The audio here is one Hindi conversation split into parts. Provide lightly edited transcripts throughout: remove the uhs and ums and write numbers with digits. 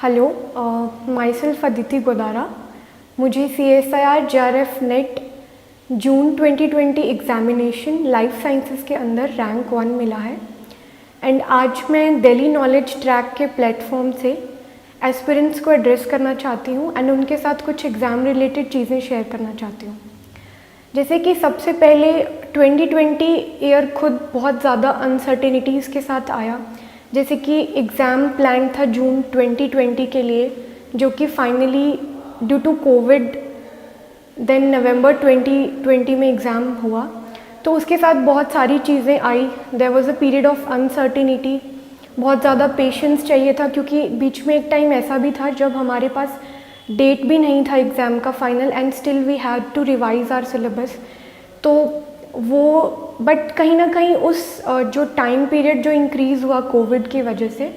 Hello, my self Aditi Godara. मुझे CSIR JRF नेट जून 2020 एग्ज़ामिनेशन लाइफ साइंसेस के अंदर रैंक 1 मिला है। एंड आज मैं दिल्ली नॉलेज ट्रैक के प्लेटफॉर्म से एस्पिरेंट्स को एड्रेस करना चाहती हूँ एंड उनके साथ कुछ एग्ज़ाम रिलेटेड चीज़ें शेयर करना चाहती हूँ। जैसे कि सबसे पहले 2020 ईयर खुद बहुत ज़्यादा अनसर्टेनिटीज़ के साथ आया। जैसे कि एग्ज़ाम प्लान था जून 2020 के लिए, जो कि finally due to Covid then November 2020 में एग्ज़ाम हुआ। तो उसके साथ बहुत सारी चीज़ें आई। There was a period of uncertainty, बहुत ज़्यादा पेशेंस चाहिए था, क्योंकि बीच में एक टाइम ऐसा भी था जब हमारे पास डेट भी नहीं था एग्ज़ाम का final and still we had to revise our syllabus. तो वो बट कहीं ना कहीं उस जो टाइम पीरियड जो इंक्रीज़ हुआ कोविड की वजह से,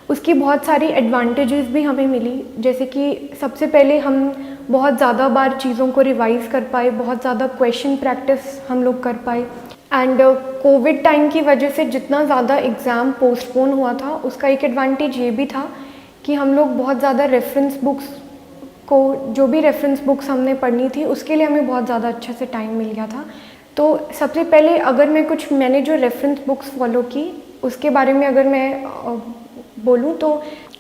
उसकी बहुत सारी एडवांटेजेस भी हमें मिली। जैसे कि सबसे पहले हम बहुत ज़्यादा बार चीज़ों को रिवाइज़ कर पाए, बहुत ज़्यादा क्वेश्चन प्रैक्टिस हम लोग कर पाए। एंड कोविड टाइम की वजह से जितना ज़्यादा एग्ज़ाम पोस्टपोन हुआ था, उसका एक एडवांटेज ये भी था कि हम लोग बहुत ज़्यादा रेफरेंस बुक्स को, जो भी रेफरेंस बुक्स हमने पढ़नी थी उसके लिए हमें बहुत ज़्यादा अच्छे से टाइम मिल गया था। तो सबसे पहले अगर मैंने जो रेफरेंस बुक्स फॉलो की उसके बारे में अगर मैं बोलूँ तो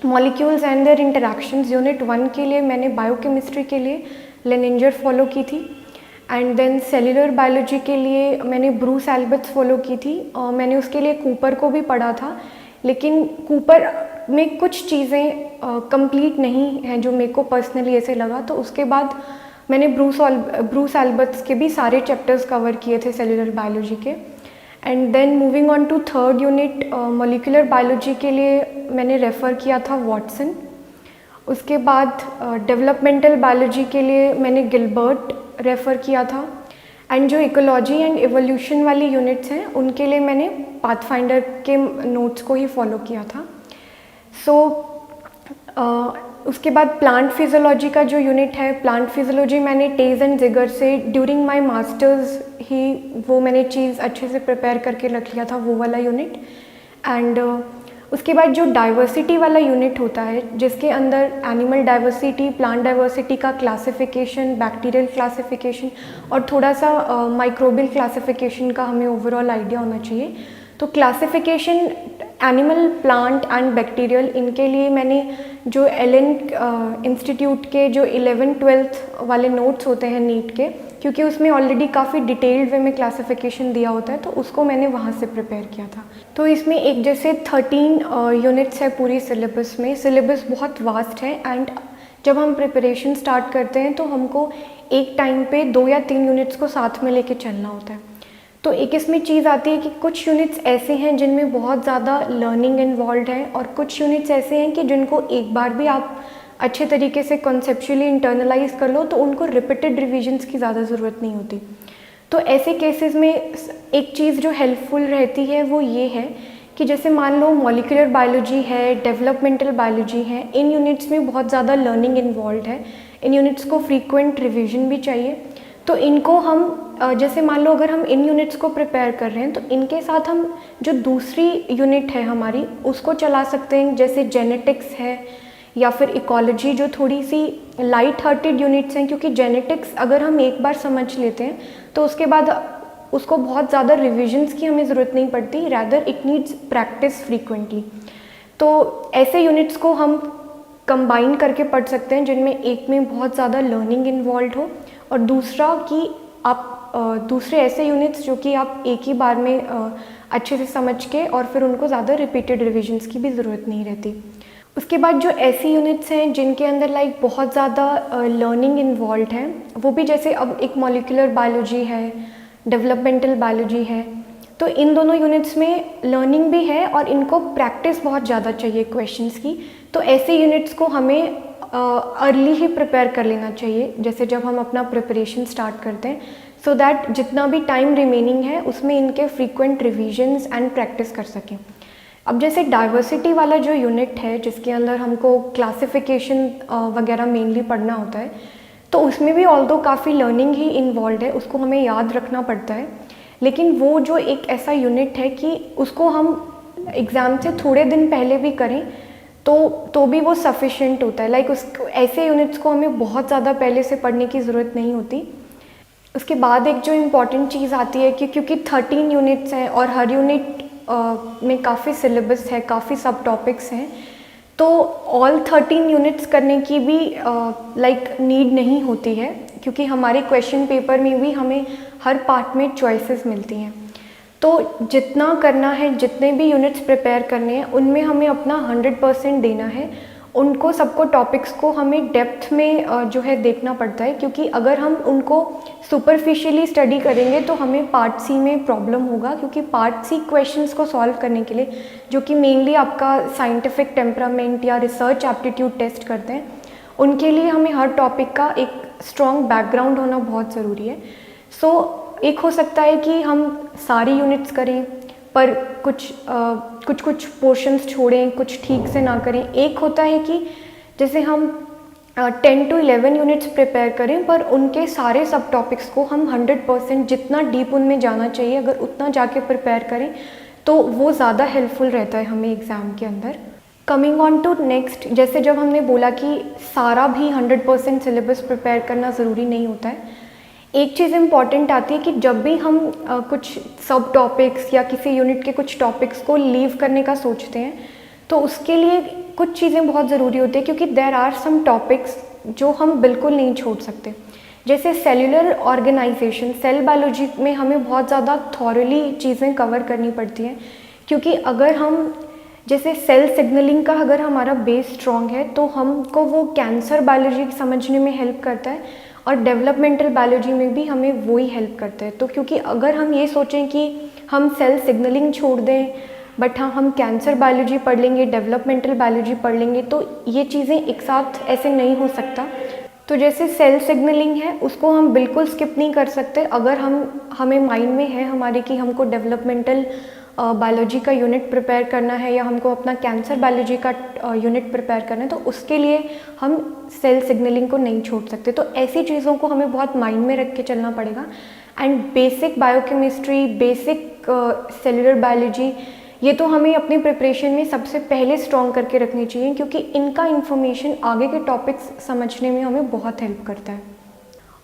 molecules and their interactions unit 1 के लिए मैंने बायोकेमिस्ट्री के लिए लेनिंजर फॉलो की थी। एंड देन सेल्यूलर बायोलॉजी के लिए मैंने ब्रूस एल्बर्ट्स फॉलो की थी। मैंने उसके लिए कूपर को भी पढ़ा था, लेकिन कूपर में कुछ चीज़ें कंप्लीट नहीं हैं जो मेरे को पर्सनली ऐसे लगा। तो उसके बाद मैंने ब्रूस एल्बर्ट्स के भी सारे चैप्टर्स कवर किए थे सेल्यूलर बायोलॉजी के। And then moving on to third unit molecular biology के लिए मैंने रेफ़र किया था वॉटसन। उसके बाद डेवलपमेंटल बायोलॉजी के लिए मैंने गिलबर्ट रेफ़र किया था। एंड जो इकोलॉजी एंड एवोल्यूशन वाली यूनिट्स हैं उनके लिए मैंने पाथफाइंडर के नोट्स को ही फॉलो किया था। उसके बाद प्लांट फिजियोलॉजी का जो यूनिट है, प्लांट फिजियोलॉजी मैंने टेज एंड जिगर से ड्यूरिंग माय मास्टर्स ही वो मैंने चीज़ अच्छे से प्रिपेयर करके रख लिया था, वो वाला यूनिट। एंड उसके बाद जो डाइवर्सिटी वाला यूनिट होता है, जिसके अंदर एनिमल डाइवर्सिटी, प्लांट डाइवर्सिटी का क्लासिफिकेशन, बैक्टीरियल क्लासिफिकेशन और थोड़ा सा माइक्रोबियल क्लासिफिकेशन का हमें ओवरऑल आइडिया होना चाहिए। तो classification animal, plant and bacterial, इनके लिए मैंने जो एलन इंस्टीट्यूट के जो 11th-12th वाले नोट्स होते हैं नीट के, क्योंकि उसमें ऑलरेडी काफ़ी डिटेल्ड वे में क्लासिफिकेशन दिया होता है, तो उसको मैंने वहाँ से प्रिपेयर किया था। तो इसमें एक जैसे 13 यूनिट्स है पूरी सिलेबस में। सिलेबस बहुत वास्ट है एंड जब हम प्रिपरेशन स्टार्ट करते हैं तो हमको एक टाइम पे 2 या 3 यूनिट्स को साथ में लेके चलना होता है। तो एक इसमें चीज़ आती है कि कुछ यूनिट्स ऐसे हैं जिनमें बहुत ज़्यादा लर्निंग इन्वॉल्व है और कुछ यूनिट्स ऐसे हैं कि जिनको एक बार भी आप अच्छे तरीके से कॉन्सेप्चुअली इंटरनलाइज कर लो तो उनको रिपीटेड रिविजन्स की ज़्यादा ज़रूरत नहीं होती। तो ऐसे केसेस में एक चीज़ जो हेल्पफुल रहती है वो ये है कि जैसे मान लो मॉलिक्यूलर बायोलॉजी है, डेवलपमेंटल बायोलॉजी है, इन यूनिट्स में बहुत ज़्यादा लर्निंग इन्वॉल्व है, इन यूनिट्स को फ्रीक्वेंट रिविजन भी चाहिए। तो इनको हम जैसे मान लो अगर हम इन यूनिट्स को प्रिपेयर कर रहे हैं तो इनके साथ हम जो दूसरी यूनिट है हमारी उसको चला सकते हैं, जैसे जेनेटिक्स है या फिर इकोलॉजी, जो थोड़ी सी लाइट हार्टेड यूनिट्स हैं, क्योंकि जेनेटिक्स अगर हम एक बार समझ लेते हैं तो उसके बाद उसको बहुत ज़्यादा रिविजन्स की हमें ज़रूरत नहीं पड़ती, rather it needs practice frequently. तो ऐसे यूनिट्स को हम कंबाइन करके पढ़ सकते हैं जिनमें एक में बहुत ज़्यादा लर्निंग इन्वॉल्व हो और दूसरा कि आप दूसरे ऐसे यूनिट्स जो कि आप एक ही बार में अच्छे से समझ के और फिर उनको ज़्यादा रिपीटेड रिविजन्स की भी ज़रूरत नहीं रहती। उसके बाद जो ऐसी यूनिट्स हैं जिनके अंदर लाइक बहुत ज़्यादा लर्निंग इन्वॉल्व है, वो भी जैसे अब एक मॉलिक्यूलर बायोलॉजी है, डेवलपमेंटल बायोलॉजी है, तो इन दोनों यूनिट्स में लर्निंग भी है और इनको प्रैक्टिस बहुत ज़्यादा चाहिए क्वेश्चंस की। तो ऐसे यूनिट्स को हमें अर्ली ही प्रिपेयर कर लेना चाहिए, जैसे जब हम अपना प्रिपरेशन स्टार्ट करते हैं, सो दैट जितना भी टाइम रिमेनिंग है उसमें इनके फ्रीक्वेंट रिविजन्स एंड प्रैक्टिस कर सकें। अब जैसे डाइवर्सिटी वाला जो यूनिट है जिसके अंदर हमको क्लासिफिकेशन वगैरह मेनली पढ़ना होता है, तो उसमें भी ऑल्दो काफ़ी लर्निंग ही इन्वॉल्व है, उसको हमें याद रखना पड़ता है। लेकिन वो जो एक ऐसा यूनिट है कि उसको हम एग्ज़ाम से थोड़े दिन पहले भी करें तो भी वो सफिशेंट होता है। लाइक उसको ऐसे यूनिट्स को हमें बहुत ज़्यादा पहले से पढ़ने की ज़रूरत नहीं होती। उसके बाद एक जो इम्पॉर्टेंट चीज़ आती है कि क्योंकि 13 यूनिट्स हैं और हर यूनिट में काफ़ी सिलेबस है, काफ़ी सब टॉपिक्स हैं, तो ऑल 13 यूनिट्स करने की भी लाइक नीड नहीं होती है, क्योंकि हमारे क्वेश्चन पेपर में भी हमें हर पार्ट में चॉइसेस मिलती हैं। तो जितना करना है, जितने भी यूनिट्स प्रिपेयर करने हैं, उनमें हमें अपना 100% देना है। उनको सबको टॉपिक्स को हमें डेप्थ में जो है देखना पड़ता है, क्योंकि अगर हम उनको सुपरफिशियली स्टडी करेंगे तो हमें पार्ट सी में प्रॉब्लम होगा, क्योंकि पार्ट सी क्वेश्चंस को सॉल्व करने के लिए, जो कि मेनली आपका साइंटिफिक टेम्परामेंट या रिसर्च एप्टीट्यूड टेस्ट करते हैं, उनके लिए हमें हर टॉपिक का एक स्ट्रॉन्ग बैकग्राउंड होना बहुत ज़रूरी है। सो एक हो सकता है कि हम सारी यूनिट्स करें पर कुछ पोर्शंस छोड़ें, कुछ ठीक से ना करें। एक होता है कि जैसे हम 10 to 11 यूनिट्स प्रिपेयर करें पर उनके सारे सब टॉपिक्स को हम 100% जितना डीप उनमें जाना चाहिए अगर उतना जाके प्रिपेयर करें तो वो ज़्यादा हेल्पफुल रहता है हमें एग्ज़ाम के अंदर। कमिंग ऑन टू नेक्स्ट, जैसे जब हमने बोला कि सारा भी 100% सिलेबस प्रिपेयर करना ज़रूरी नहीं होता है, एक चीज़ इम्पॉर्टेंट आती है कि जब भी हम कुछ सब टॉपिक्स या किसी यूनिट के कुछ टॉपिक्स को लीव करने का सोचते हैं तो उसके लिए कुछ चीज़ें बहुत ज़रूरी होती है, क्योंकि देर आर सम टॉपिक्स जो हम बिल्कुल नहीं छोड़ सकते। जैसे सेल्यूलर ऑर्गेनाइजेशन, सेल बायोलॉजी में हमें बहुत ज़्यादा थॉरली चीज़ें कवर करनी पड़ती हैं, क्योंकि अगर हम जैसे सेल सिग्नलिंग का अगर हमारा बेस स्ट्रॉन्ग है तो हमको वो कैंसर बायोलॉजी समझने में हेल्प करता है और डेवलपमेंटल बायोलॉजी में भी हमें वो ही हेल्प करता है। तो क्योंकि अगर हम ये सोचें कि हम सेल सिग्नलिंग छोड़ दें बट हाँ हम कैंसर बायोलॉजी पढ़ लेंगे, डेवलपमेंटल बायोलॉजी पढ़ लेंगे, तो ये चीज़ें एक साथ ऐसे नहीं हो सकता। तो जैसे सेल सिग्नलिंग है उसको हम बिल्कुल स्किप नहीं कर सकते अगर हमें माइंड में है हमारे कि हमको डेवलपमेंटल बायोलॉजी का यूनिट प्रिपेयर करना है या हमको अपना कैंसर बायोलॉजी का यूनिट प्रिपेयर करना है, तो उसके लिए हम सेल सिग्नलिंग को नहीं छोड़ सकते। तो ऐसी चीज़ों को हमें बहुत माइंड में रख के चलना पड़ेगा। And basic biochemistry, basic cellular biology, ये तो हमें अपनी प्रिपरेशन में सबसे पहले स्ट्रॉन्ग करके रखनी चाहिए, क्योंकि इनका इन्फॉर्मेशन आगे के टॉपिक्स समझने में हमें बहुत हेल्प करता है।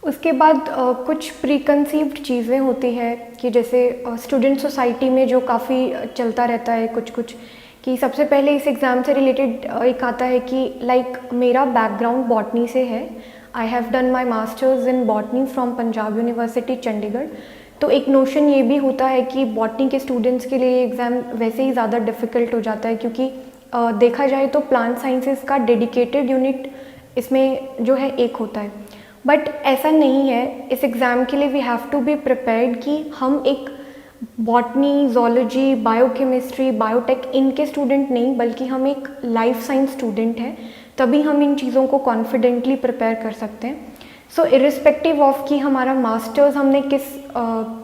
उसके बाद कुछ प्रीकंसीव्ड चीज़ें होती है कि जैसे स्टूडेंट सोसाइटी में जो काफ़ी चलता रहता है कुछ कि सबसे पहले इस एग्ज़ाम से रिलेटेड एक आता है कि लाइक मेरा बैकग्राउंड बॉटनी से है, I have done my masters in botany from Punjab university Chandigarh. तो एक नोशन ये भी होता है कि बॉटनी के स्टूडेंट्स के लिए एग्ज़ाम वैसे ही ज़्यादा डिफ़िकल्ट हो जाता है, क्योंकि देखा जाए तो प्लांट साइंसेस का डेडिकेटेड यूनिट इसमें जो है एक होता है, बट ऐसा नहीं है। इस एग्ज़ाम के लिए we have to be prepared कि हम एक बॉटनी, ज़ूलॉजी, बायोकेमिस्ट्री, बायोटेक इनके स्टूडेंट नहीं बल्कि हम एक लाइफ साइंस स्टूडेंट हैं, तभी हम इन चीज़ों को कॉन्फिडेंटली प्रिपेयर कर सकते हैं। सो इरिस्पेक्टिव ऑफ कि हमारा मास्टर्स हमने किस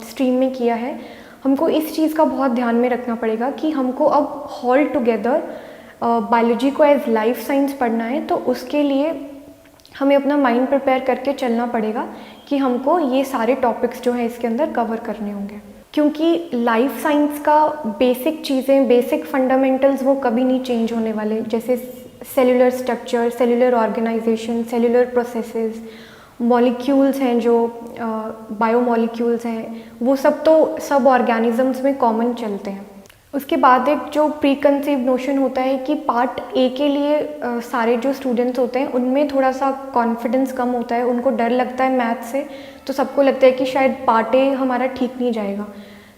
स्ट्रीम में किया है, हमको इस चीज़ का बहुत ध्यान में रखना पड़ेगा कि हमको अब होल टुगेदर बायोलॉजी को एज लाइफ साइंस पढ़ना है। तो उसके लिए हमें अपना माइंड प्रिपेयर करके चलना पड़ेगा कि हमको ये सारे टॉपिक्स जो हैं इसके अंदर कवर करने होंगे, क्योंकि लाइफ साइंस का बेसिक चीज़ें, बेसिक फंडामेंटल्स वो कभी नहीं चेंज होने वाले। जैसे cellular structure, cellular organisation, cellular processes, molecules हैं जो बायोमॉलिक्यूल्स हैं, वो सब तो सब ऑर्गेनिजम्स में कॉमन चलते हैं। उसके बाद एक जो प्रीकंसीव नोशन होता है कि पार्ट ए के लिए सारे जो स्टूडेंट्स होते हैं उनमें थोड़ा सा कॉन्फिडेंस कम होता है, उनको डर लगता है मैथ से, तो सबको लगता है कि शायद पार्ट ए हमारा ठीक नहीं जाएगा।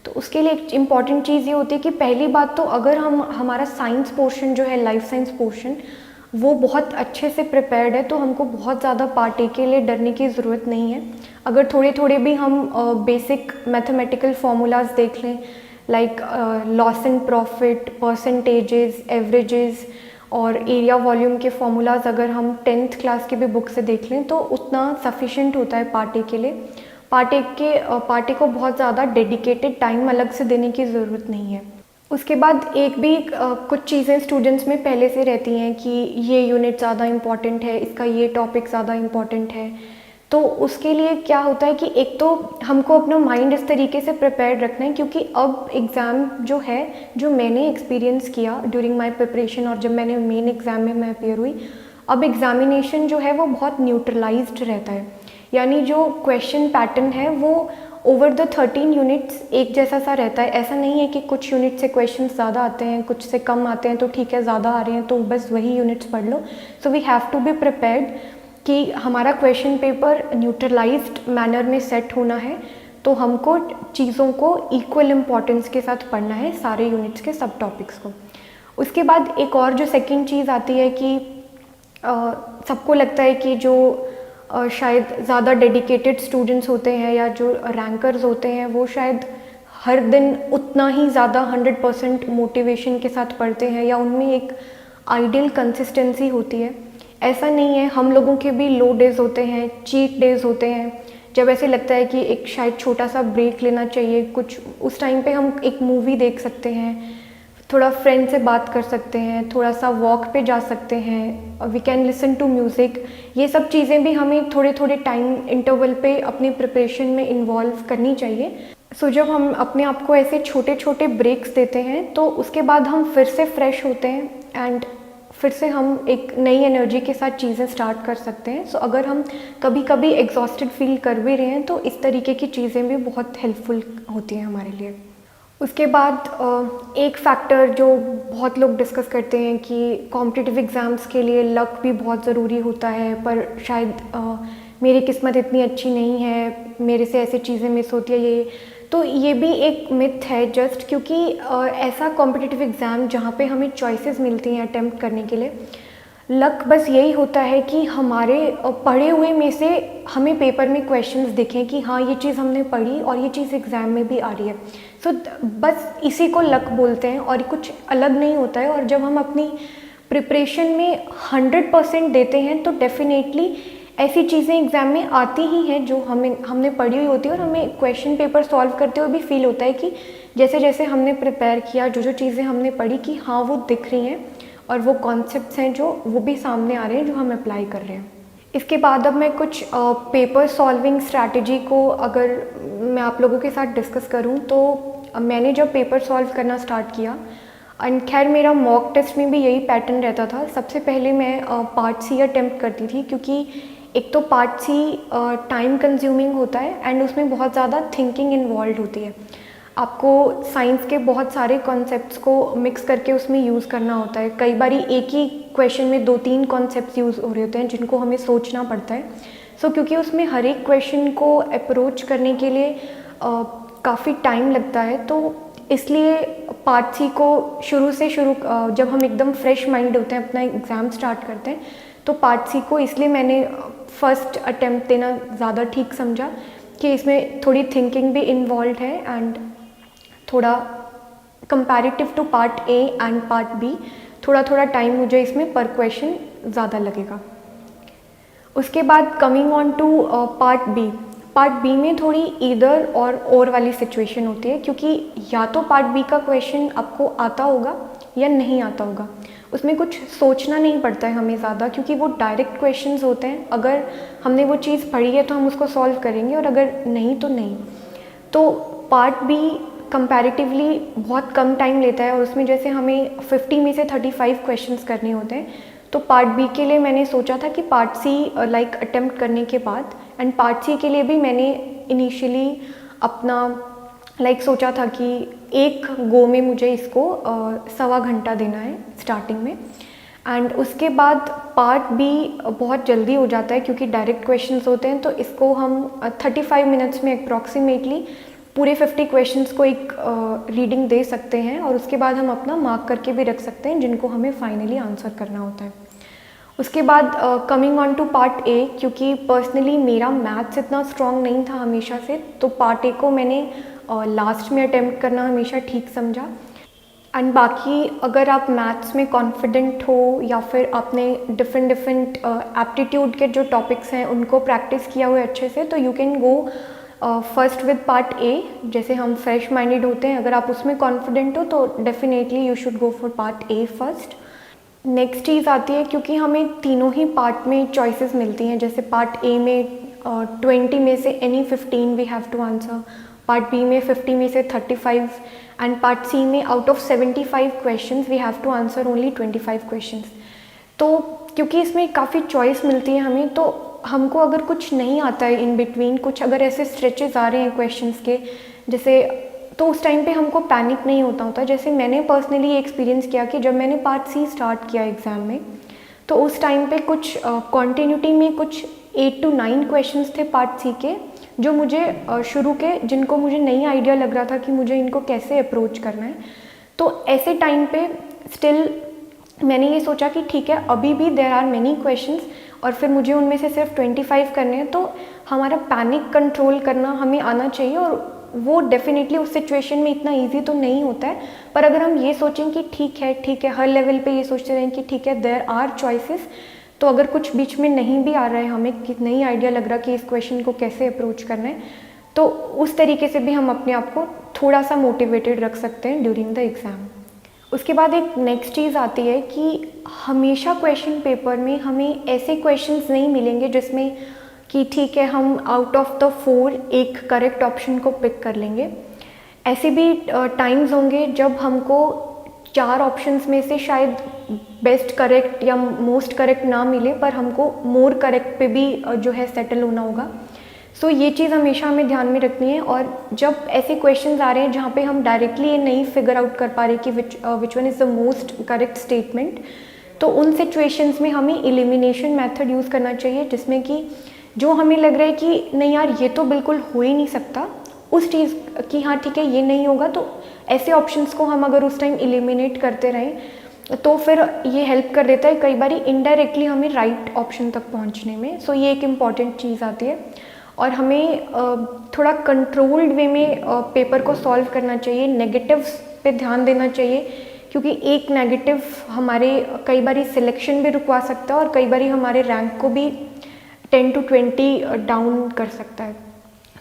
तो उसके लिए एक इम्पॉर्टेंट चीज़ ये होती है कि पहली बात तो अगर हमारा साइंस पोर्शन जो है, लाइफ साइंस पोर्शन, वो बहुत अच्छे से प्रिपेयर्ड है तो हमको बहुत ज़्यादा पार्ट ए के लिए डरने की ज़रूरत नहीं है। अगर थोड़े थोड़े भी हम बेसिक मैथमेटिकल फार्मूलाज देख लें, like loss and profit, percentages, averages और एरिया वॉल्यूम के फॉर्मूलाज अगर हम 10th क्लास की भी बुक से देख लें तो उतना सफिशेंट होता है पार्ट ए के लिए। पार्ट ए को बहुत ज़्यादा डेडिकेटेड टाइम अलग से देने की ज़रूरत नहीं है। उसके बाद एक भी कुछ चीज़ें स्टूडेंट्स में पहले से रहती हैं कि ये यूनिट ज़्यादा इम्पॉर्टेंट है, इसका ये टॉपिक ज़्यादा इम्पॉर्टेंट है, तो उसके लिए क्या होता है कि एक तो हमको अपना माइंड इस तरीके से प्रिपेयर रखना है, क्योंकि अब एग्ज़ाम जो है, जो मैंने एक्सपीरियंस किया ड्यूरिंग माय प्रिपरेशन और जब मैंने मेन एग्ज़ाम में मैं अपेयर हुई, अब एग्ज़ामिनेशन जो है वो बहुत न्यूट्रलाइज्ड रहता है। यानी जो क्वेश्चन पैटर्न है वो ओवर द 13 यूनिट्स एक जैसा सा रहता है। ऐसा नहीं है कि कुछ यूनिट से क्वेश्चन ज़्यादा आते हैं, कुछ से कम आते हैं, तो ठीक है ज़्यादा आ रहे हैं तो बस वही यूनिट्स पढ़ लो। So we have to be prepared कि हमारा क्वेश्चन पेपर न्यूट्रलाइज्ड मैनर में सेट होना है, तो हमको चीज़ों को इक्वल इम्पॉर्टेंस के साथ पढ़ना है, सारे यूनिट्स के सब टॉपिक्स को। उसके बाद एक और जो सेकंड चीज़ आती है कि सबको लगता है कि जो शायद ज़्यादा डेडिकेटेड स्टूडेंट्स होते हैं या जो रैंकर्स होते हैं वो शायद हर दिन उतना ही ज़्यादा 100% मोटिवेशन के साथ पढ़ते हैं या उनमें एक आइडियल कंसिस्टेंसी होती है। ऐसा नहीं है, हम लोगों के भी लो डेज़ होते हैं, चीट डेज़ होते हैं, जब ऐसे लगता है कि एक शायद छोटा सा ब्रेक लेना चाहिए कुछ, उस टाइम पे हम एक मूवी देख सकते हैं, थोड़ा फ्रेंड से बात कर सकते हैं, थोड़ा सा वॉक पे जा सकते हैं, we can listen to music. ये सब चीज़ें भी हमें थोड़े थोड़े टाइम इंटरवल पे अपनी प्रिपरेशन में इन्वॉल्व करनी चाहिए। सो जब हम अपने आप को ऐसे छोटे छोटे ब्रेक्स देते हैं तो उसके बाद हम फिर से फ्रेश होते हैं एंड फिर से हम एक नई एनर्जी के साथ चीज़ें स्टार्ट कर सकते हैं। सो अगर हम कभी कभी एग्जॉस्टेड फील कर भी रहे हैं तो इस तरीके की चीज़ें भी बहुत हेल्पफुल होती हैं हमारे लिए। उसके बाद एक फैक्टर जो बहुत लोग डिस्कस करते हैं कि कॉम्पिटिटिव एग्ज़ाम्स के लिए लक भी बहुत ज़रूरी होता है, पर शायद मेरी किस्मत इतनी अच्छी नहीं है, मेरे से ऐसी चीज़ें मिस होती है, तो ये भी एक मिथ है जस्ट, क्योंकि ऐसा कॉम्पिटिटिव एग्ज़ाम जहाँ पे हमें चॉइसेस मिलती हैं अटेम्प्ट करने के लिए, लक बस यही होता है कि हमारे पढ़े हुए में से हमें पेपर में क्वेश्चंस दिखें कि हाँ ये चीज़ हमने पढ़ी और ये चीज़ एग्ज़ाम में भी आ रही है। सो बस इसी को लक बोलते हैं और कुछ अलग नहीं होता है। और जब हम अपनी प्रिपरेशन में 100% देते हैं तो डेफिनेटली ऐसी चीज़ें एग्ज़ाम में आती ही हैं जो हमने पढ़ी हुई होती है, और हमें क्वेश्चन पेपर सॉल्व करते हुए भी फील होता है कि जैसे जैसे हमने प्रिपेयर किया, जो चीज़ें हमने पढ़ी कि हाँ वो दिख रही हैं और वो कॉन्सेप्ट्स हैं जो वो भी सामने आ रहे हैं जो हम अप्लाई कर रहे हैं। इसके बाद अब मैं कुछ पेपर सॉल्विंग स्ट्रैटेजी को अगर मैं आप लोगों के साथ डिस्कस करूं, तो मैंने जब पेपर सॉल्व करना स्टार्ट किया, एंड खैर मेरा मॉक टेस्ट में भी यही पैटर्न रहता था। सबसे पहले मैं पार्ट सी अटेम्प्ट करती थी, क्योंकि एक तो पार्ट सी टाइम कंज्यूमिंग होता है एंड उसमें बहुत ज़्यादा थिंकिंग इन्वॉल्व होती है। आपको साइंस के बहुत सारे कॉन्सेप्ट्स को मिक्स करके उसमें यूज़ करना होता है। कई बार एक ही क्वेश्चन में 2-3 कॉन्सेप्ट्स यूज़ हो रहे होते हैं जिनको हमें सोचना पड़ता है। सो क्योंकि उसमें हर एक क्वेश्चन को अप्रोच करने के लिए काफ़ी टाइम लगता है, तो इसलिए पार्ट सी को जब हम एकदम फ्रेश माइंड होते हैं, अपना एग्ज़ाम स्टार्ट करते हैं, तो पार्ट सी को इसलिए मैंने फर्स्ट अटेम्प्ट देना ज़्यादा ठीक समझा कि इसमें थोड़ी थिंकिंग भी इन्वॉल्व है एंड थोड़ा comparative to part A and part B थोड़ा टाइम मुझे इसमें पर क्वेश्चन ज़्यादा लगेगा। उसके बाद coming on to part B में थोड़ी ईदर और वाली सिचुएशन होती है, क्योंकि या तो पार्ट बी का क्वेश्चन आपको आता होगा या नहीं आता होगा। उसमें कुछ सोचना नहीं पड़ता है हमें ज़्यादा, क्योंकि वो डायरेक्ट क्वेश्चंस होते हैं। अगर हमने वो चीज़ पढ़ी है तो हम उसको सॉल्व करेंगे, और अगर नहीं तो नहीं। तो पार्ट बी कंपैरेटिवली बहुत कम टाइम लेता है, और उसमें जैसे हमें 50 में से 35 क्वेश्चंस करने होते हैं। तो पार्ट बी के लिए मैंने सोचा था कि पार्ट सी अटेम्प्ट करने के बाद, एंड पार्ट सी के लिए भी मैंने इनिशियली अपना सोचा था कि एक गो में मुझे इसको 1.25 घंटा देना है स्टार्टिंग में। एंड उसके बाद पार्ट बी बहुत जल्दी हो जाता है, क्योंकि डायरेक्ट क्वेश्चंस होते हैं, तो इसको हम 35 मिनट्स में अप्रॉक्सीमेटली पूरे 50 क्वेश्चंस को एक रीडिंग दे सकते हैं, और उसके बाद हम अपना मार्क करके भी रख सकते हैं जिनको हमें फाइनली आंसर करना होता है। उसके बाद coming on to part A, क्योंकि पर्सनली मेरा मैथ्स इतना स्ट्रॉन्ग नहीं था हमेशा से, तो पार्ट ए को मैंने लास्ट में अटेम्प्ट करना हमेशा ठीक समझा। एंड बाकी अगर आप मैथ्स में कॉन्फिडेंट हो या फिर आपने डिफरेंट एप्टीट्यूड के जो टॉपिक्स हैं उनको प्रैक्टिस किया हुआ अच्छे से, तो you can go first with part A. जैसे हम फ्रेश माइंडेड होते हैं, अगर आप उसमें कॉन्फिडेंट हो तो definitely you should go for part A first. Next चीज़ आती है, क्योंकि हमें तीनों ही पार्ट में चॉइसेस मिलती हैं। जैसे पार्ट ए में 20 में से any 15 we have to answer, part B में 50 में से 35 एंड पार्ट सी में out of 75 questions we have to answer only 25 questions. तो क्योंकि इसमें काफ़ी चॉइस मिलती है हमें, तो हमको अगर कुछ नहीं आता है इन बिटवीन, कुछ अगर ऐसे स्ट्रेचेस आ रहे हैं क्वेश्चंस के जैसे, तो उस टाइम पे हमको पैनिक नहीं होता। जैसे मैंने पर्सनली एक्सपीरियंस किया कि जब मैंने पार्ट सी स्टार्ट किया एग्ज़ाम में, तो उस टाइम पे कुछ कॉन्टिन्यूटी में कुछ 8 to 9 क्वेश्चंस थे पार्ट सी के, जो मुझे शुरू के, जिनको मुझे नहीं आइडिया लग रहा था कि मुझे इनको कैसे अप्रोच करना है। तो ऐसे टाइम पे स्टिल मैंने ये सोचा कि ठीक है, अभी भी देयर आर मेनी क्वेश्चंस और फिर मुझे उनमें से सिर्फ 25 करने हैं, तो हमारा पैनिक कंट्रोल करना हमें आना चाहिए। और वो डेफिनेटली उस सिचुएशन में इतना इजी तो नहीं होता है, पर अगर हम ये सोचें कि ठीक है, हर लेवल पे ये सोचते रहें कि ठीक है, देयर आर चॉइसेस, तो अगर कुछ बीच में नहीं भी आ रहा है, हमें कि नहीं आइडिया लग रहा कि इस क्वेश्चन को कैसे अप्रोच करना है, तो उस तरीके से भी हम अपने आप को थोड़ा सा मोटिवेटेड रख सकते हैं ड्यूरिंग द एग्ज़ाम। उसके बाद एक नेक्स्ट चीज़ आती है कि हमेशा क्वेश्चन पेपर में हमें ऐसे क्वेश्चंस नहीं मिलेंगे जिसमें कि ठीक है, हम आउट ऑफ द 4 एक करेक्ट ऑप्शन को पिक कर लेंगे। ऐसे भी टाइम्स होंगे जब हमको 4 ऑप्शंस में से शायद बेस्ट करेक्ट या मोस्ट करेक्ट ना मिले, पर हमको मोर करेक्ट पे भी जो है सेटल होना होगा। सो ये चीज़ हमेशा हमें ध्यान में रखनी है। और जब ऐसे क्वेश्चंस आ रहे हैं जहाँ पे हम डायरेक्टली ये नहीं फिगर आउट कर पा रहे कि which one is the most correct statement, तो उन सिचुएशंस में हमें एलिमिनेशन मेथड यूज़ करना चाहिए, जिसमें कि जो हमें लग रहा है कि नहीं यार ये तो बिल्कुल हो ही नहीं सकता, उस चीज़ की हाँ ठीक है ये नहीं होगा, तो ऐसे ऑप्शंस को हम अगर उस टाइम एलिमिनेट करते रहें तो फिर ये हेल्प कर देता है कई बार इनडायरेक्टली हमें राइट ऑप्शन तक पहुंचने में। सो ये एक इम्पॉर्टेंट चीज़ आती है और हमें थोड़ा कंट्रोल्ड वे में पेपर को सॉल्व करना चाहिए। नेगेटिव्स पे ध्यान देना चाहिए, क्योंकि एक नेगेटिव हमारे कई बार सिलेक्शन भी रुकवा सकता है और कई बार हमारे रैंक को भी 10 to 20 डाउन कर सकता है।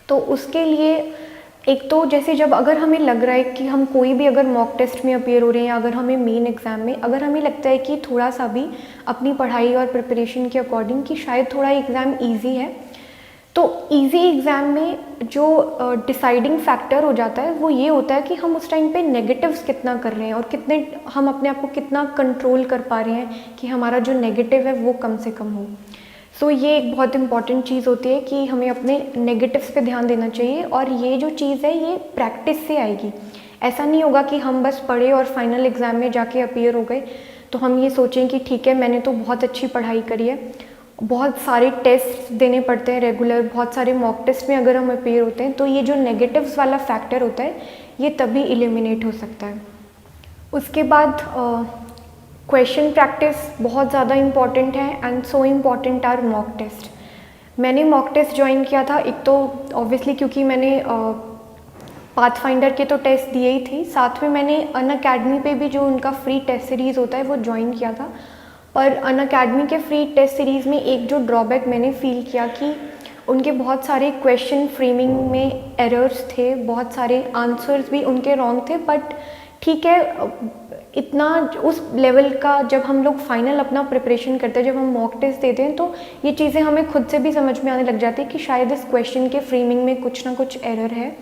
तो उसके लिए एक तो जैसे जब अगर हमें लग रहा है कि हम कोई भी अगर मॉक टेस्ट में अपीयर हो रहे हैं या अगर हमें मेन एग्ज़ाम में अगर हमें लगता है कि थोड़ा सा भी अपनी पढ़ाई और प्रिपरेशन के अकॉर्डिंग कि शायद थोड़ा एग्ज़ाम ईजी है, तो इजी एग्ज़ाम में जो डिसाइडिंग फैक्टर हो जाता है वो ये होता है कि हम उस टाइम पे नेगेटिव्स कितना कर रहे हैं और कितने हम अपने आप को कितना कंट्रोल कर पा रहे हैं कि हमारा जो नेगेटिव है वो कम से कम हो। सो ये एक बहुत इंपॉर्टेंट चीज़ होती है कि हमें अपने नेगेटिव्स पे ध्यान देना चाहिए। और ये जो चीज़ है ये प्रैक्टिस से आएगी। ऐसा नहीं होगा कि हम बस पढ़े और फाइनल एग्ज़ाम में जाके अपीयर हो गए तो हम ये सोचें कि ठीक है मैंने तो बहुत अच्छी पढ़ाई करी है। बहुत सारे टेस्ट देने पड़ते हैं रेगुलर, बहुत सारे मॉक टेस्ट में अगर हम अपीयर होते हैं तो ये जो नेगेटिव्स वाला फैक्टर होता है ये तभी एलिमिनेट हो सकता है। उसके बाद क्वेश्चन प्रैक्टिस बहुत ज़्यादा इम्पॉर्टेंट है and so important are mock test. मैंने मॉक टेस्ट ज्वाइन किया था, एक तो ऑब्वियसली क्योंकि मैंने पाथफाइंडर के तो टेस्ट दिए ही थे, साथ में मैंने अनअकैडमी पे भी जो उनका फ्री टेस्ट सीरीज़ होता है वो ज्वाइन किया था। पर अनअकैडमी के फ्री टेस्ट सीरीज़ में एक जो ड्रॉबैक मैंने फील किया कि उनके बहुत सारे क्वेश्चन फ्रेमिंग में एरर्स थे, बहुत सारे आंसर्स भी उनके रॉन्ग थे। बट ठीक है, इतना उस लेवल का जब हम लोग फाइनल अपना प्रिपरेशन करते हैं, जब हम मॉक टेस्ट देते हैं तो ये चीज़ें हमें खुद से भी समझ में आने लग जाती है कि शायद इस क्वेश्चन के फ्रेमिंग में कुछ ना कुछ एरर है।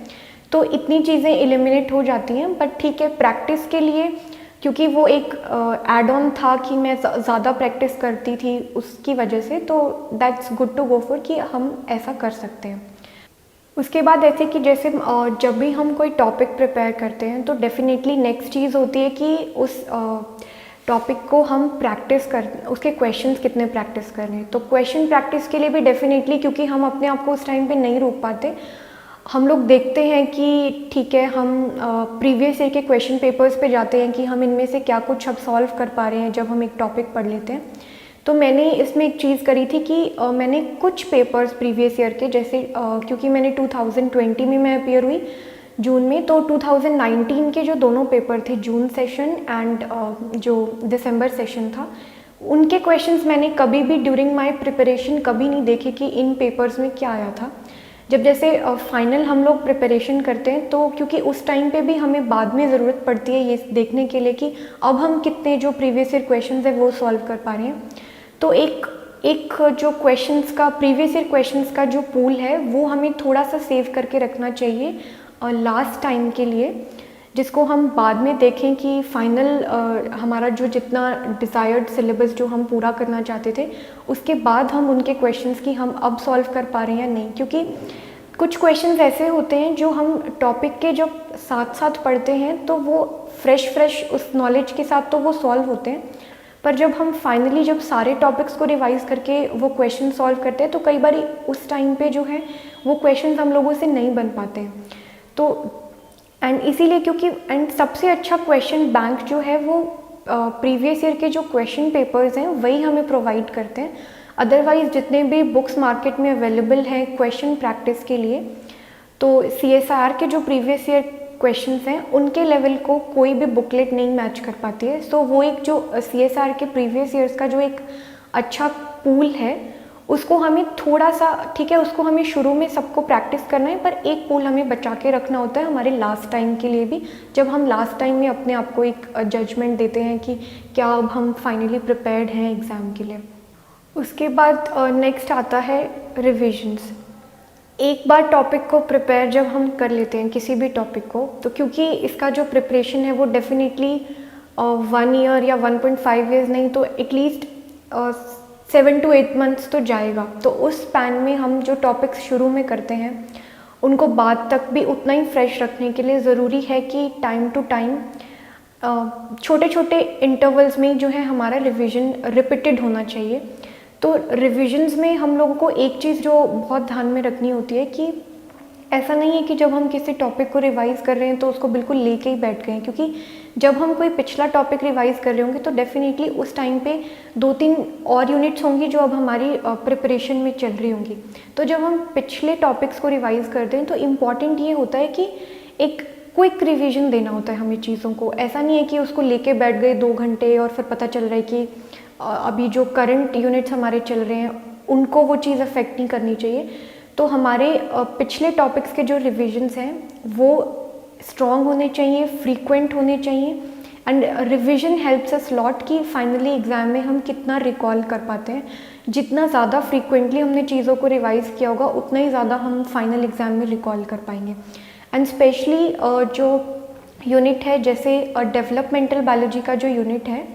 तो इतनी चीज़ें एलिमिनेट हो जाती हैं। बट ठीक है, प्रैक्टिस के लिए क्योंकि वो एक एड ऑन था कि मैं ज़्यादा प्रैक्टिस करती थी उसकी वजह से, तो that's good to go for कि हम ऐसा कर सकते हैं। उसके बाद ऐसे कि जैसे जब भी हम कोई टॉपिक प्रिपेयर करते हैं तो डेफिनेटली नेक्स्ट चीज़ होती है कि उस टॉपिक को हम प्रैक्टिस कर, उसके क्वेश्चंस कितने प्रैक्टिस कर रहे हैं। तो क्वेश्चन प्रैक्टिस के लिए भी डेफिनेटली, क्योंकि हम अपने आप को उस टाइम पे नहीं रोक पाते, हम लोग देखते हैं कि ठीक है हम प्रीवियस ईयर के क्वेश्चन पेपर्स पे जाते हैं कि हम इनमें से क्या कुछ अब सॉल्व कर पा रहे हैं जब हम एक टॉपिक पढ़ लेते हैं। तो मैंने इसमें एक चीज़ करी थी कि मैंने कुछ पेपर्स प्रीवियस ईयर के, जैसे क्योंकि मैंने 2020 में मैं अपीयर हुई जून में, तो 2019 के जो दोनों पेपर थे, जून सेशन एंड जो दिसंबर सेशन था, उनके क्वेश्चंस मैंने कभी भी ड्यूरिंग माय प्रिपरेशन कभी नहीं देखे कि इन पेपर्स में क्या आया था। जब जैसे फाइनल हम लोग प्रिपरेशन करते हैं तो क्योंकि उस टाइम पे भी हमें बाद में ज़रूरत पड़ती है ये देखने के लिए कि अब हम कितने जो प्रीवियस ईयर क्वेश्चंस है वो सॉल्व कर पा रहे हैं। तो एक एक जो क्वेश्चंस का प्रीवियस ईयर क्वेश्चंस का जो पूल है वो हमें थोड़ा सा सेव करके रखना चाहिए लास्ट टाइम के लिए, जिसको हम बाद में देखें कि फाइनल हमारा जो जितना डिज़ायर्ड सिलेबस जो हम पूरा करना चाहते थे उसके बाद हम उनके क्वेश्चंस की हम अब सॉल्व कर पा रहे हैं या नहीं। क्योंकि कुछ क्वेश्चंस ऐसे होते हैं जो हम टॉपिक के जब साथ साथ पढ़ते हैं तो वो फ्रेश उस नॉलेज के साथ तो वो सॉल्व होते हैं, पर जब हम फाइनली जब सारे टॉपिक्स को रिवाइज करके वो क्वेश्चन सॉल्व करते हैं तो कई बार उस टाइम पे जो है वो क्वेश्चंस हम लोगों से नहीं बन पाते हैं। तो एंड इसीलिए क्योंकि एंड सबसे अच्छा क्वेश्चन बैंक जो है वो प्रीवियस ईयर के जो क्वेश्चन पेपर्स हैं वही हमें प्रोवाइड करते हैं। अदरवाइज़ जितने भी बुक्स मार्केट में अवेलेबल हैं क्वेश्चन प्रैक्टिस के लिए, तो CSIR के जो प्रीवियस ईयर क्वेश्चंस हैं उनके लेवल को कोई भी बुकलेट नहीं मैच कर पाती है। सो वो एक जो CSIR के प्रीवियस ईयर्स का जो एक अच्छा पूल है उसको हमें थोड़ा सा, ठीक है, उसको हमें शुरू में सबको प्रैक्टिस करना है, पर एक पूल हमें बचा के रखना होता है हमारे लास्ट टाइम के लिए भी, जब हम लास्ट टाइम में अपने आप को एक जजमेंट देते हैं कि क्या अब हम फाइनली प्रिपेयर्ड हैं एग्ज़ाम के लिए। उसके बाद नेक्स्ट आता है रिविजन्स। एक बार टॉपिक को प्रिपेयर जब हम कर लेते हैं किसी भी टॉपिक को, तो क्योंकि इसका जो प्रिपरेशन है वो डेफिनेटली 1 ईयर या 1.5 ईयर्स नहीं तो एटलीस्ट 7 to 8 मंथ्स तो जाएगा। तो उस स्पैन में हम जो टॉपिक्स शुरू में करते हैं उनको बाद तक भी उतना ही फ्रेश रखने के लिए ज़रूरी है कि टाइम टू टाइम छोटे छोटे इंटरवल्स में जो है हमारा रिवीजन रिपीटेड होना चाहिए। तो रिविजन्स में हम लोगों को एक चीज़ जो बहुत ध्यान में रखनी होती है कि ऐसा नहीं है कि जब हम किसी टॉपिक को रिवाइज़ कर रहे हैं तो उसको बिल्कुल लेके ही बैठ गए हैं, क्योंकि जब हम कोई पिछला टॉपिक रिवाइज़ कर रहे होंगे तो डेफिनेटली उस टाइम पे 2-3 और यूनिट्स होंगी जो अब हमारी प्रिपरेशन में चल रही होंगी। तो जब हम पिछले टॉपिक्स को रिवाइज़ करते हैं तो इम्पॉर्टेंट ये होता है कि एक क्विक रिवीजन देना होता है हमें चीज़ों को। ऐसा नहीं है कि उसको लेके बैठ गए 2 घंटे और फिर पता चल रहा है कि अभी जो करंट यूनिट्स हमारे चल रहे हैं उनको वो चीज़ अफेक्ट नहीं करनी चाहिए। तो हमारे पिछले टॉपिक्स के जो रिविजन्स हैं वो स्ट्रॉन्ग होने चाहिए, फ्रीक्वेंट होने चाहिए, and revision helps us lot कि फाइनली एग्ज़ाम में हम कितना रिकॉल कर पाते हैं। जितना ज़्यादा फ्रीक्वेंटली हमने चीज़ों को रिवाइज़ किया होगा उतना ही ज़्यादा हम फाइनल एग्ज़ाम में रिकॉल कर पाएंगे। एंड स्पेशली जो यूनिट है जैसे डेवलपमेंटल बायोलॉजी का जो यूनिट है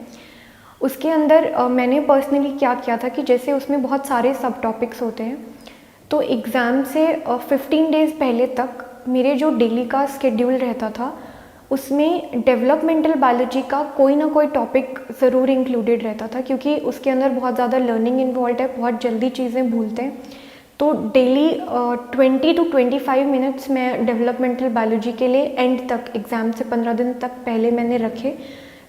उसके अंदर मैंने पर्सनली क्या किया था कि जैसे उसमें बहुत सारे सब टॉपिक्स होते हैं, तो एग्ज़ाम से 15 डेज़ पहले तक मेरे जो डेली का स्केड्यूल रहता था उसमें डेवलपमेंटल बायोलॉजी का कोई ना कोई टॉपिक ज़रूर इंक्लूडेड रहता था, क्योंकि उसके अंदर बहुत ज़्यादा लर्निंग इन्वॉल्व है, बहुत जल्दी चीज़ें भूलते हैं। तो डेली 20 to 25 मिनट्स मैं डेवलपमेंटल बायोलॉजी के लिए एंड तक एग्ज़ाम से 15 दिन तक पहले मैंने रखे,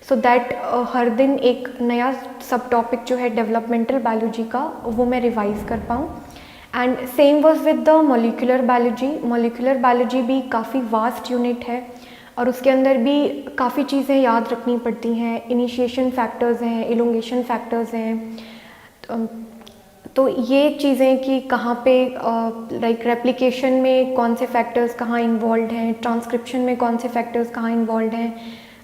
सो दैट हर दिन एक नया सब टॉपिक जो है डेवलपमेंटल बायोलॉजी का वो मैं रिवाइज़ कर पाऊँ। And same was with the molecular biology. Molecular biology भी काफ़ी वास्ट यूनिट है और उसके अंदर भी काफ़ी चीज़ें याद रखनी पड़ती हैं। इनिशिएशन फैक्टर्स हैं, इलोंगेशन फैक्टर्स हैं, तो ये चीज़ें कि कहाँ पे लाइक रेप्लिकेशन में कौन से फैक्टर्स कहाँ इन्वॉल्व हैं, ट्रांसक्रिप्शन में कौन से फैक्टर्स कहाँ इन्वॉल्व हैं,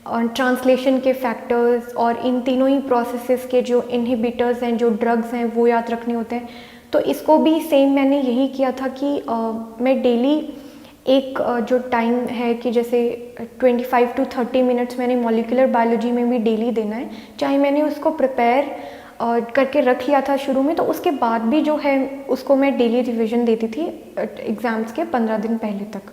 और ट्रांसलेशन के फैक्टर्स, और इन तीनों ही प्रोसेसेस के जो इनहिबिटर्स हैं, जो ड्रग्स हैं, वो याद रखने होते हैं। तो इसको भी सेम मैंने यही किया था कि मैं डेली एक जो टाइम है कि जैसे 25 to 30 मिनट्स मैंने मॉलिक्यूलर बायोलॉजी में भी डेली देना है, चाहे मैंने उसको प्रिपेयर करके रख लिया था शुरू में, तो उसके बाद भी जो है उसको मैं डेली रिवीजन देती थी एग्ज़ाम्स के 15 दिन पहले तक।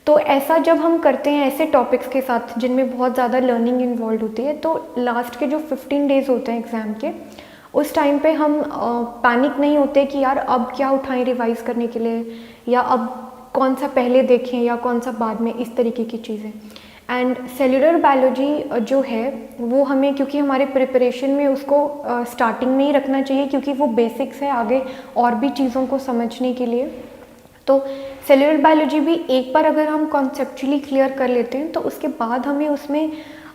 तो ऐसा जब हम करते हैं ऐसे टॉपिक्स के साथ जिनमें बहुत ज़्यादा लर्निंग इन्वॉल्व होती है, तो लास्ट के जो 15 डेज़ होते हैं एग्ज़ाम के उस टाइम पे हम पैनिक नहीं होते कि यार अब क्या उठाएं रिवाइज़ करने के लिए, या अब कौन सा पहले देखें या कौन सा बाद में, इस तरीके की चीज़ें। एंड सेल्यूलर बायोलॉजी जो है वो हमें, क्योंकि हमारे प्रिपरेशन में उसको स्टार्टिंग में ही रखना चाहिए क्योंकि वो बेसिक्स है आगे और भी चीज़ों को समझने के लिए। तो सेल्यूलर बायोलॉजी भी एक बार अगर हम कॉन्सेप्चुअली क्लियर कर लेते हैं तो उसके बाद हमें उसमें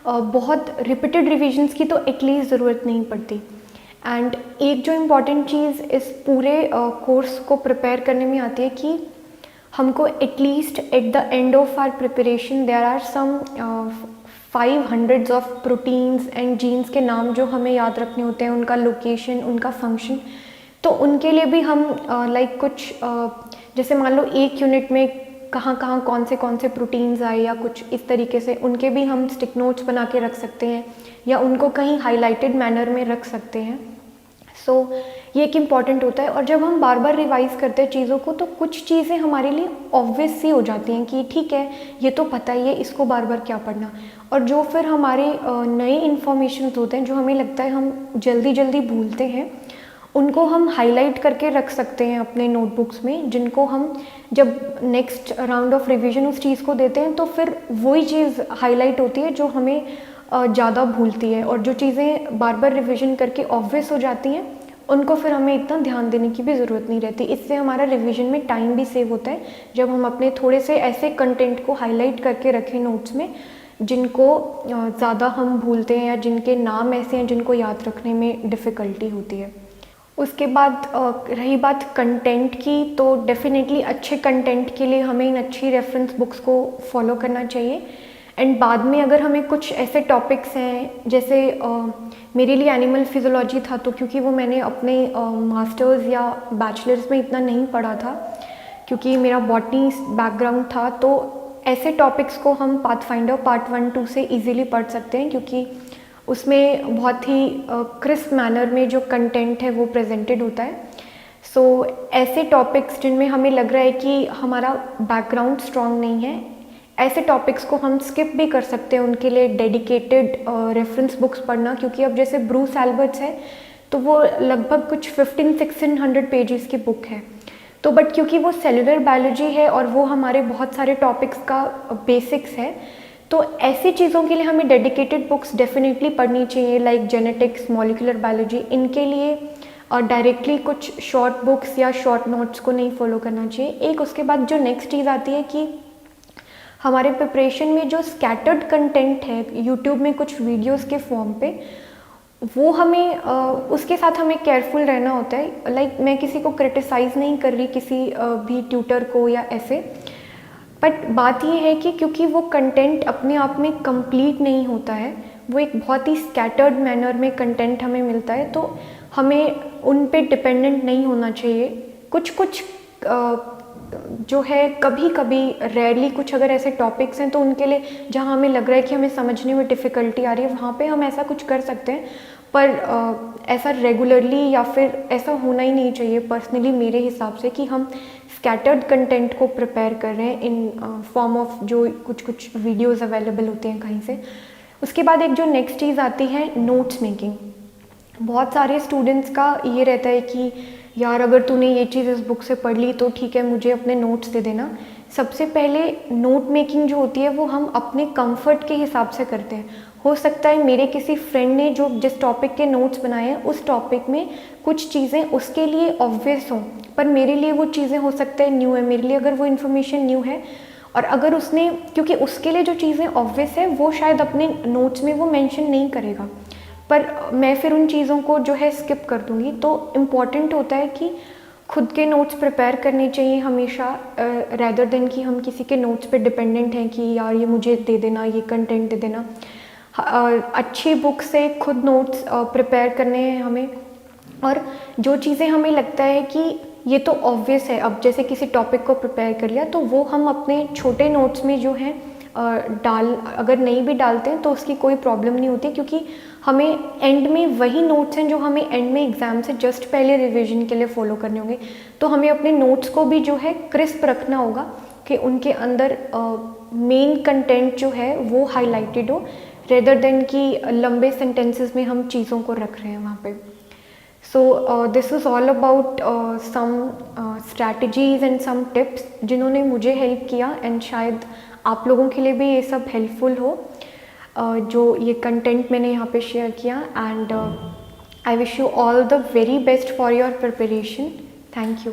बहुत रिपीटेड रिविजन्स की तो एटलीस्ट ज़रूरत नहीं पड़ती। एंड एक जो इम्पॉर्टेंट चीज़ इस पूरे कोर्स को प्रिपेयर करने में आती है कि हमको at least at the end of our preparation there are some 500 of proteins and genes के नाम जो हमें याद रखने होते हैं, उनका लोकेशन, उनका फंक्शन, तो उनके लिए भी हम लाइक कुछ जैसे मान लो एक यूनिट में कहाँ कहाँ कौन से प्रोटीन्स आए या कुछ इस तरीके से, उनके भी हम स्टिक नोट्स बना के रख सकते हैं या उनको कहीं हाईलाइटेड मैनर में रख सकते हैं। सो ये एक इम्पॉर्टेंट होता है। और जब हम बार बार रिवाइज़ करते हैं चीज़ों को, तो कुछ चीज़ें हमारे लिए ऑब्वियस सी हो जाती हैं कि ठीक है ये तो पता ही है, इसको बार बार क्या पढ़ना। और जो फिर हमारे नए इन्फॉर्मेशन होते हैं जो हमें लगता है हम जल्दी जल्दी भूलते हैं, उनको हम हाईलाइट करके रख सकते हैं अपने नोटबुक्स में, जिनको हम जब नेक्स्ट राउंड ऑफ रिवीजन उस चीज़ को देते हैं तो फिर वही चीज़ हाईलाइट होती है जो हमें ज़्यादा भूलती है। और जो चीज़ें बार बार रिवीजन करके ऑब्वियस हो जाती हैं, उनको फिर हमें इतना ध्यान देने की भी ज़रूरत नहीं रहती। इससे हमारा रिवीजन में टाइम भी सेव होता है जब हम अपने थोड़े से ऐसे कंटेंट को हाईलाइट करके रखें नोट्स में जिनको ज़्यादा हम भूलते हैं या जिनके नाम ऐसे हैं जिनको याद रखने में डिफ़िकल्टी होती है। उसके बाद रही बात कंटेंट की, तो डेफिनेटली अच्छे कंटेंट के लिए हमें इन अच्छी रेफरेंस बुक्स को फॉलो करना चाहिए। एंड बाद में अगर हमें कुछ ऐसे टॉपिक्स हैं, जैसे मेरे लिए एनिमल फिजियोलॉजी था, तो क्योंकि वो मैंने अपने मास्टर्स या बैचलर्स में इतना नहीं पढ़ा था, क्योंकि मेरा बॉटनी बैकग्राउंड था, तो ऐसे टॉपिक्स को हम पाथफाइंडर पार्ट 1-2 से इजीली पढ़ सकते हैं, क्योंकि उसमें बहुत ही क्रिस्प मैनर में जो कंटेंट है वो प्रेजेंटेड होता है। सो ऐसे टॉपिक्स जिनमें हमें लग रहा है कि हमारा बैकग्राउंड स्ट्रॉन्ग नहीं है, ऐसे टॉपिक्स को हम स्किप भी कर सकते हैं, उनके लिए डेडिकेटेड रेफरेंस बुक्स पढ़ना। क्योंकि अब जैसे ब्रूस एल्बर्ट्स है तो वो लगभग कुछ 1500-1600 पेजेस की बुक है, तो बट क्योंकि वो सेलुलर बायोलॉजी है और वो हमारे बहुत सारे टॉपिक्स का बेसिक्स है, तो ऐसी चीज़ों के लिए हमें डेडिकेटेड बुक्स डेफिनेटली पढ़नी चाहिए, लाइक जेनेटिक्स, मॉलिक्यूलर बायोलॉजी। इनके लिए डायरेक्टली कुछ शॉर्ट बुक्स या शॉर्ट नोट्स को नहीं फॉलो करना चाहिए। एक उसके बाद जो नेक्स्ट चीज़ आती है कि हमारे प्रिपरेशन में जो स्कैटर्ड कंटेंट है यूट्यूब में कुछ वीडियोस के फॉर्म पे, वो हमें उसके साथ हमें केयरफुल रहना होता है। लाइक मैं किसी को क्रिटिसाइज़ नहीं कर रही, किसी भी ट्यूटर को या ऐसे, बट बात ये है कि क्योंकि वो कंटेंट अपने आप में कंप्लीट नहीं होता है, वो एक बहुत ही स्कैटर्ड मैनर में कंटेंट हमें मिलता है, तो हमें उन पे डिपेंडेंट नहीं होना चाहिए। कुछ कुछ जो है कभी कभी रेयरली कुछ अगर ऐसे टॉपिक्स हैं तो उनके लिए जहाँ हमें लग रहा है कि हमें समझने में डिफ़िकल्टी आ रही है, वहाँ पे हम ऐसा कुछ कर सकते हैं, पर ऐसा रेगुलरली या फिर ऐसा होना ही नहीं चाहिए पर्सनली मेरे हिसाब से कि हम स्कैटर्ड कंटेंट को प्रिपेयर कर रहे हैं इन फॉर्म ऑफ जो कुछ वीडियोज़ अवेलेबल होते हैं कहीं से। उसके बाद एक जो नेक्स्ट चीज़ आती है नोट्स मेकिंग। बहुत सारे स्टूडेंट्स का ये रहता है कि यार अगर तूने ये चीज़ इस बुक से पढ़ ली तो ठीक है, मुझे अपने नोट्स दे देना। सबसे पहले नोट मेकिंग जो होती है वो हम अपने कंफर्ट के हिसाब से करते हैं। हो सकता है मेरे किसी फ्रेंड ने जो जिस टॉपिक के नोट्स बनाए हैं उस टॉपिक में कुछ चीज़ें उसके लिए ऑब्वियस हों, पर मेरे लिए वो चीज़ें हो सकता है न्यू है, मेरे लिए अगर वो इन्फॉर्मेशन न्यू है, और अगर उसने, क्योंकि उसके लिए जो चीज़ें ऑब्वियस है वो शायद अपने नोट्स में वो मेंशन नहीं करेगा, पर मैं फिर उन चीज़ों को जो है स्किप कर दूँगी। तो इम्पॉर्टेंट होता है कि खुद के नोट्स प्रिपेयर करने चाहिए हमेशा, रैदर देन कि हम किसी के नोट्स पे डिपेंडेंट हैं कि यार ये मुझे दे देना, ये कंटेंट दे देना। अच्छी बुक से खुद नोट्स प्रिपेयर करने हैं हमें, और जो चीज़ें हमें लगता है कि ये तो ऑब्वियस है, अब जैसे किसी टॉपिक को प्रिपेयर कर लिया तो वो हम अपने छोटे नोट्स में जो है अगर नहीं भी डालते हैं तो उसकी कोई प्रॉब्लम नहीं होती, क्योंकि हमें एंड में वही नोट्स हैं जो हमें एंड में एग्ज़ाम से जस्ट पहले रिवीजन के लिए फॉलो करने होंगे। तो हमें अपने नोट्स को भी जो है क्रिस्प रखना होगा कि उनके अंदर मेन कंटेंट जो है वो हाईलाइटेड हो, रेदर देन कि लंबे सेंटेंसेस में हम चीज़ों को रख रहे हैं वहाँ पे। So this is all about some strategies and some tips जिन्होंने मुझे हेल्प किया, एंड शायद आप लोगों के लिए भी ये सब हेल्पफुल हो, जो ये कंटेंट मैंने यहाँ पे शेयर किया। And I wish you all the very best for your preparation. Thank you.